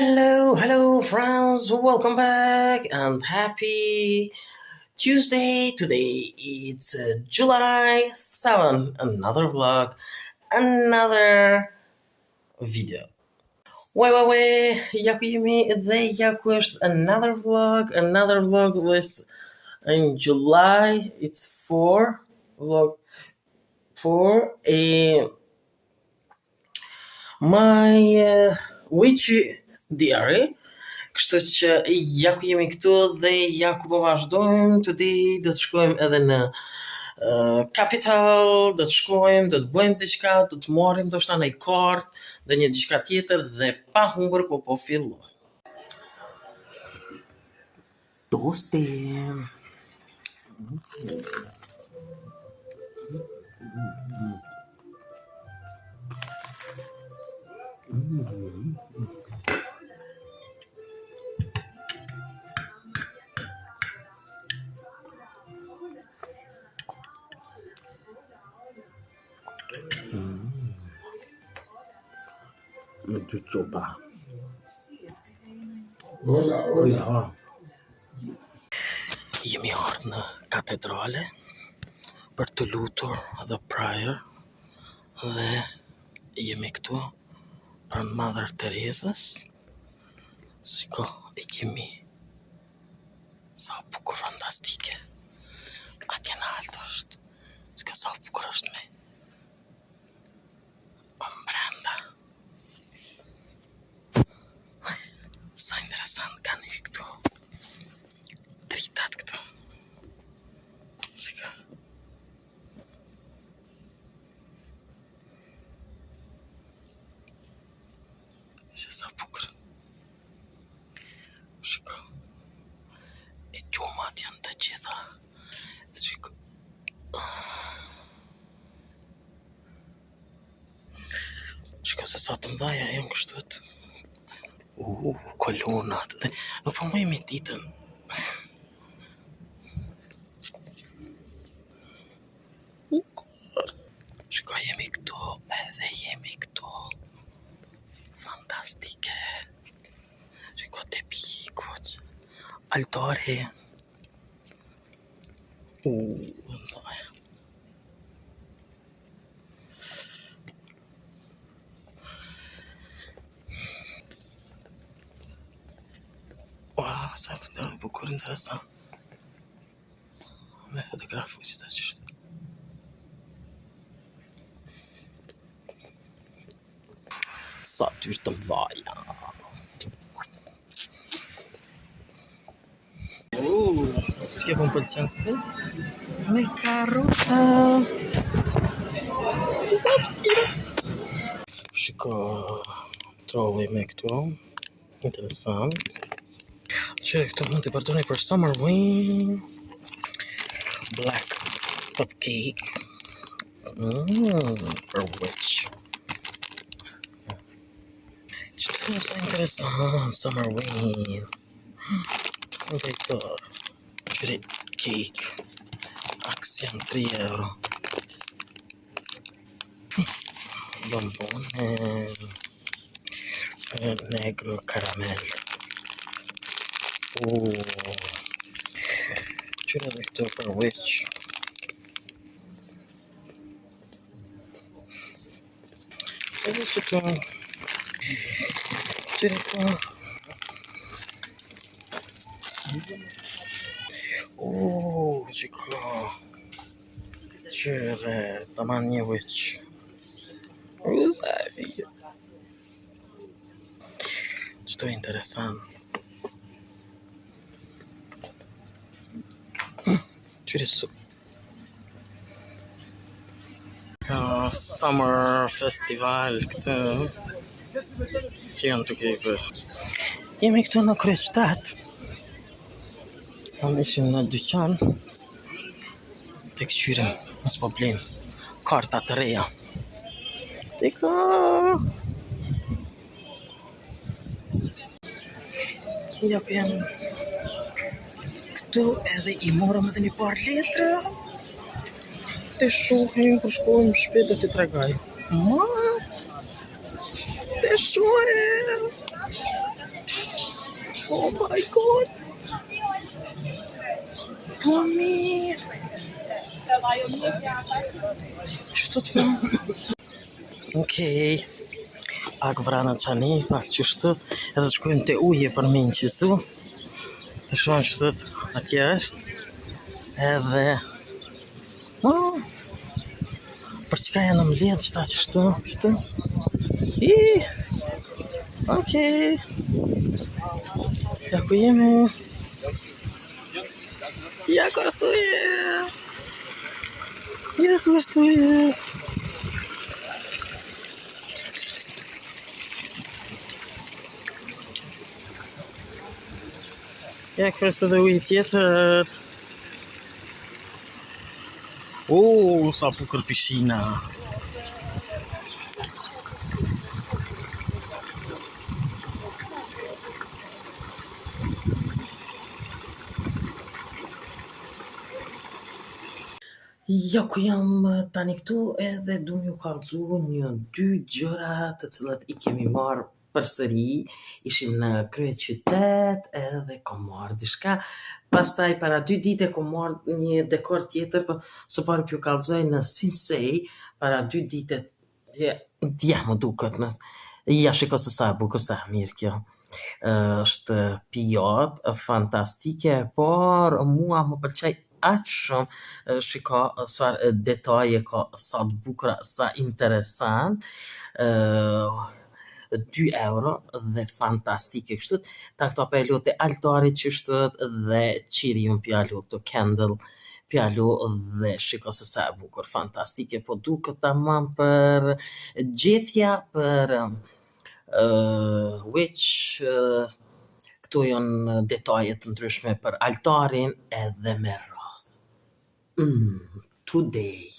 Hello, friends. Welcome back and happy Tuesday. Today it's July 7. Another vlog, another video. Wait. Yaku jemi dhe yaku është another vlog was in July. It's 4 vlog 4 my witch diary. Kështu që ja ku jemi këtu dhe ja ku po vazhdojmë. Today do të shkojmë edhe në Capital, do të shkojmë, do të bëjmë diçka, do të marrim ndoshta një kartë, dhe një diçka tjetër dhe pa humbur ku po fillojmë. Tosti. Med du sopa. Ja. Jemi ardhur në katedrale për të lutur the prayer dhe jemi këtu për Mother Teresës. Shiko, e kemi sa bukur fantastike. Atje në altë është. Shiko sa bukur është me. Brenda. Sa interesant kanë i këtu. Dritat këtu. Shiko. Shiko sa bukur. Shiko. E gjumat janë të gjitha. Shiko. Shiko se sa të mdhaja janë kështët. Kolonat. Dhe nuk po më ditën. Shiko, jemi këtu, edhe jemi këtu. Fantastike. Shiko, te pikut. Altare. Sa bukur interesant. Me fotografu që të qështë. Sa ty të mdhaja. Që po më pëlqen së të? Me karota. Sa të kira. Shiko, trolli me këtu. Interesant. Që këto mund të përdojnë për Summer Wing. Black cupcake. For which? Që të është interesant, Summer Wing. Dhe këto. Qëri cake. Aksion 3 euro. Bombone. Negro caramel. Qëra dhe këto për witch. Edhe që të qëra këto. Që këto qëra të manë një witch. Qëto interesant. Qërisu. Ka summer festival këtë. Që janë të kejve. Jemi këtu në Kryeqytet. Unë ishim në dyqan. Të këqyrim, mos problem. Karta të reja. Tika. Ja ku janë këtu edhe i morëm edhe një par letra. Të shohim kur shkojmë në shtëpi do t'i tregoj. Të shohim. Oh my god! Po mirë! Qështu të më? Okej. Pak vrana qani, pak qështu. Edhe shkojmë të uje për me në qësu. Të shonë qështu atje është. Edhe... për çka janë më lidhë qëta qështu? Okej. Ja ku jemi. Ja ku ashtu je. Ja ku ashtu je. Ja ku ashtu dhe ujë tjetër. Sa bukur piscina. Ja ku jam tani këtu edhe du m'ju kallëzu 1-2 gjëra të cilat i kemi marrë përsëri. Ishim në kryeqytet edhe kom marrë diçka. Pastaj para 2 dite kom marrë një dekor tjetër, po së pari t'ju kallëzoj në Sinsay para 2 dite. Ja më duket në. Ja shiko se sa e bukur, sa e mirë kjo. Është pijat fantastike, por mua më pëlqej aq shumë, shiko sa detaje ka, sa të bukura, sa interesant. 2 euro dhe fantastike kështu. Ta këto për e altarit qështu dhe qiri unë pjallu këto candle pjallu dhe shiko se sa e bukur, fantastike, po duket tamam për gjithja, për which këtu janë detajet të ndryshme për altarin edhe me radhë. Today.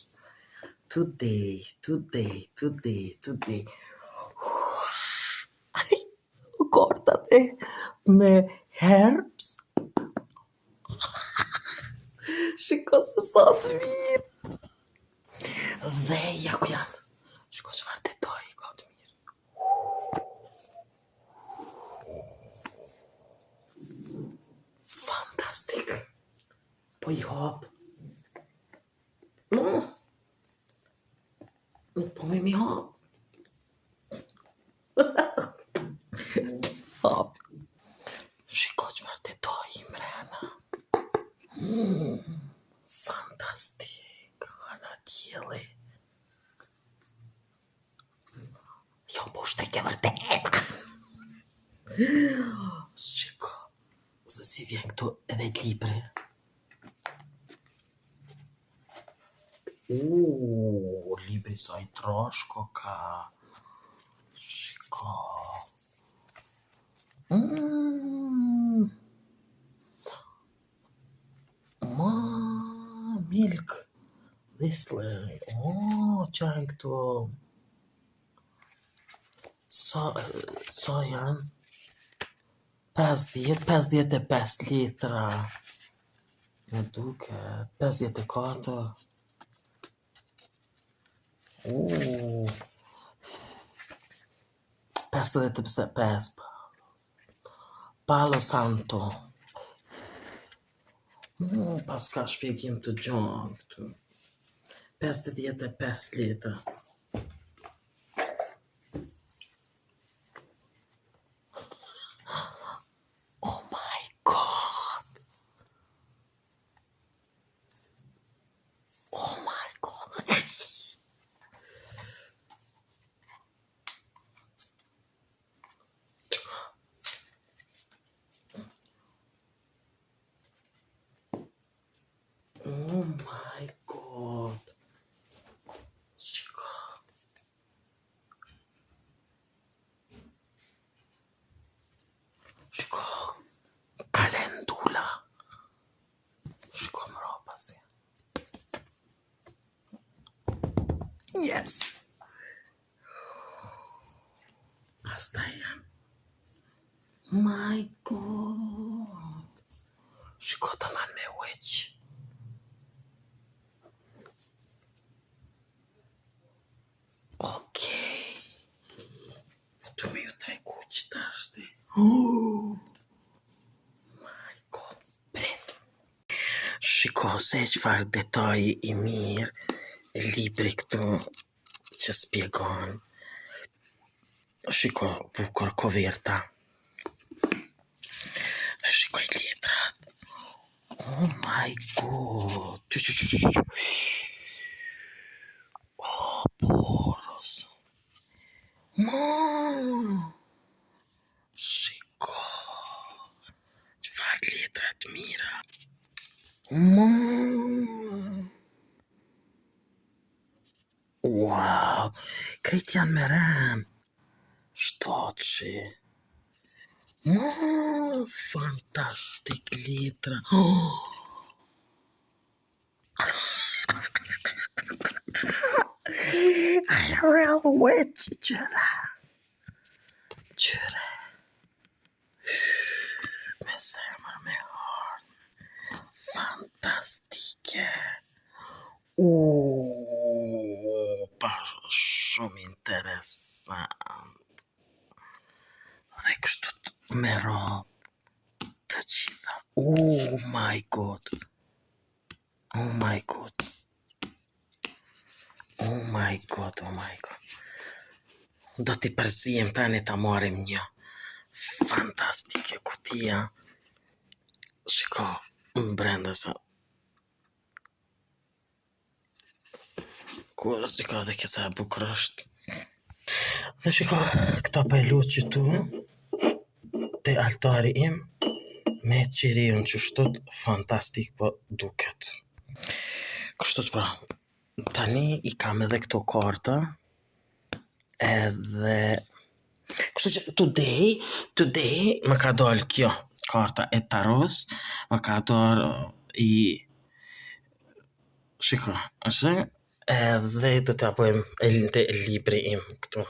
Kortat me herbs. Shiko se sa të mirë. Dhe ja ku janë. Shiko çfarë detaj ka të mirë. Fantastik. Po i hap. Po me mi hap. Hap. Shiko çfarë detaj i mrena. Fantastik. Ana tjeli. Jo, po shtek e vërtet. Shiko. Se si vjen këtu edhe libri. Libri sa i trashko ka. Shiko. Milk. This way. Qajnë këtu. Sa janë? 55 litra. Më duke 54. Oh. 55. Palo Santo. Pas ka shpjegim të gjatë këtu. 55 litra. Oh my god. Oh my god. Oh my god. Shiko. Shiko. Kalendula. Shiko më ropa si. Yes. Pastaj jam. My god. Shiko të man me witch. Okej. Tu me ju tregu që të ashti. Shiko se çfarë detaji i mirë libri këtu që spjegon. Shiko bukur koverta. Dhe shikoj letrat. Oh my god. Oh, poros. Shiko. Çfarë letra të mira. Wow. Krejt janë me rem. Shtatëshi. Fantastik letra. I really wish qëra. Me zemër me harë. Fantastike. Pa shumë interesant. Dhe kështu me radhë të gjitha. Oh my god. Oh my god. Oh my god, oh my god. Do t'i përzijem tani ta marrim një fantastike kutia. Shiko, më brenda sa. Shiko dhe kësa e bukur është. Dhe shiko, këta pa e lutë që tu, te altari im, me qiriun që shtut, fantastik po duket. Kështut pra, tani i kam edhe këto karta, edhe... Kështu që today më ka dalë kjo karta e taros, më ka dalë i... Shiko, është edhe do t'ja pojmë e libri im këtu.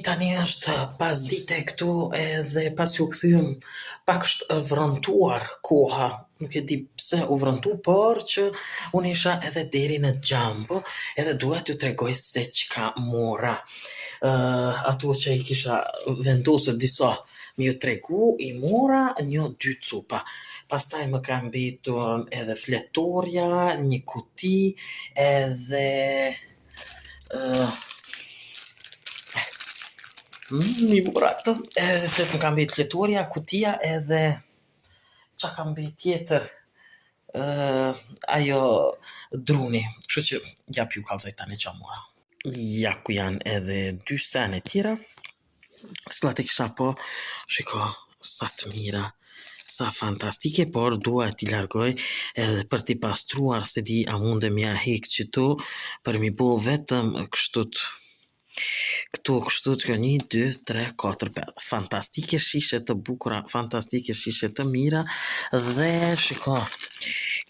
tani është pas dite këtu edhe pas ju kthyem pak është vërëntuar koha, nuk e di pse u vërëntu, por që unë isha edhe deri në xhamp, edhe dua t'ju tregoj se çka mora. Ato që i kisha vendosur disa mi ju tregu, i mora 1-2 cupa. Pastaj më ka mbetur edhe fletorja, një kuti, edhe mi mora atë, edhe më ka mbet fletorja, kutia edhe qa ka mbet tjetër, ajo druni, kështu që ja ju kallëzoj tani qa mora. Ja ku janë edhe 2 sene tjera, s'la të kisha po, shiko, sa të mira, sa fantastike, por dua t'i largoj edhe për t'i pastruar, se di a mundem ja hek qëtu, për mi bo vetëm kështut, këtu kështu që 1, 2, 3, 4, 5, fantastike shishe të bukura, fantastike shishe të mira, dhe shiko,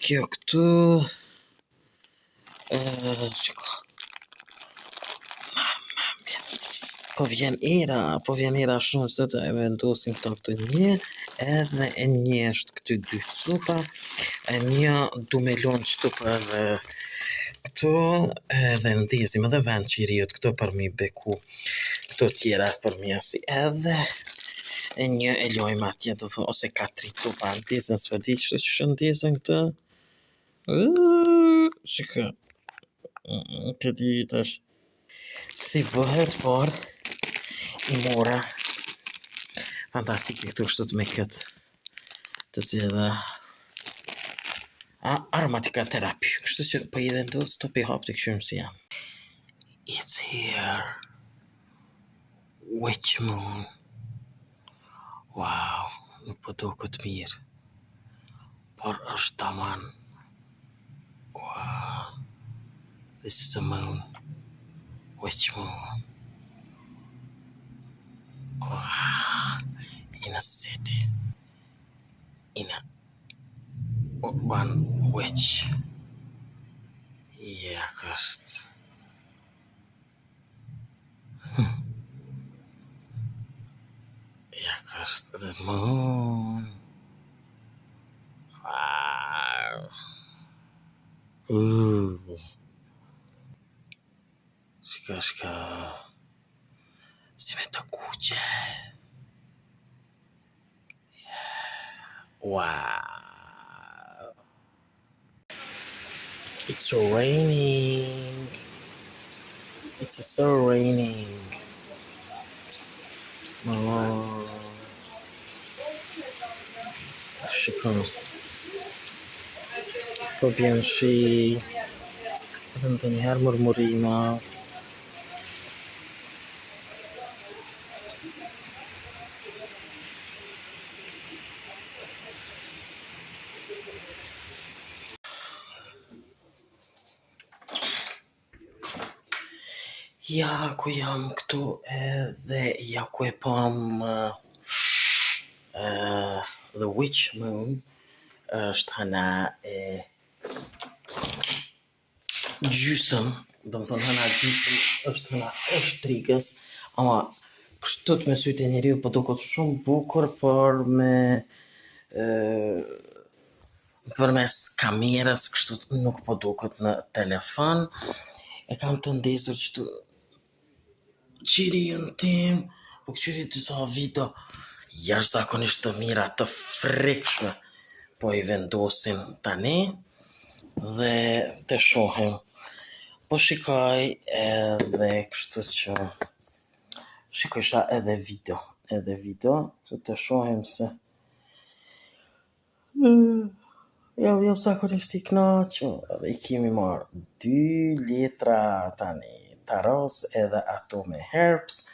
kjo këtu, shiko, po vjen era shumë, së të vendosim këto 1, edhe e 1 është këty 2 cupa, e 1 du me lonë qëtu për këtu, edhe ndezim edhe vend qiriut këtu për mi beku këto tjera për mi asi, edhe e 1 e lojmë atje, do thë, ose 4 cupa ndezën, s'pa di që ndezën këtë, shika, të di tash, si bëhet, por i mora fantastike këtu kështu me këtë të cilë aromatika terapi, kështu që po i vendos të pi hap të këshyrim si jam. It's here, witch moon, wow, nuk po do këtë mirë, por është taman, wow, this is a moon, witch moon. Wow, in a city, in a one witch. Ja, kësht. Ja, kësht, the moon. Wow. Shka. Si me të kuqe. Wow. It's raining. It's so raining. Oh. Shikon. Po bjen shi. Edhe ndonjëherë murmurima. Ja ku jam këtu edhe ja ku e pam The Witch Moon është hana e gjysëm, do më thonë hana gjysëm është hana e shtrigës, ama kështut me sytë e njeriu po duket shumë bukur, por me përmes kamerës kështu nuk po duket në telefon. E kam të ndezur qëtu qiriun tim, po këqyri disa video jashtëzakonisht të mira, të frikshme, po i vendosim tani dhe të shohim. Po shikoj edhe kështu që shikojsha edhe video, që të shohim se jam zakonisht i kënaqur, edhe i kemi marrë 2 letra tani taros edhe ato me herbs.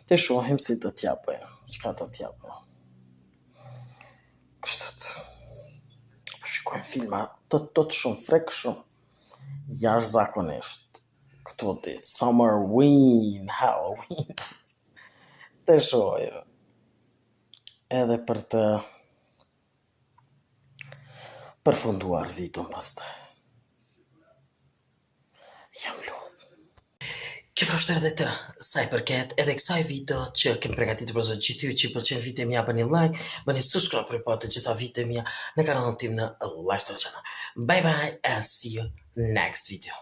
Të shohim si do t'ja bëjmë, çka do t'ja bëjmë. Kështu. Shikojmë filma të shumë frekshëm, jashtëzakonisht. Këto ditë, Halloween. Të shohim. Edhe për të përfunduar vitën pastaj. Jam lodh. Kjo përshtet edhe tëra, sa i përket edhe kësaj video që kem përgatitur për zotë gjithë ju që i pëlqen video mia, bëni like, bëni subscribe për pa të gjitha video mia në kanalin tim në Lifestyle Channel. Bye bye and see you next video.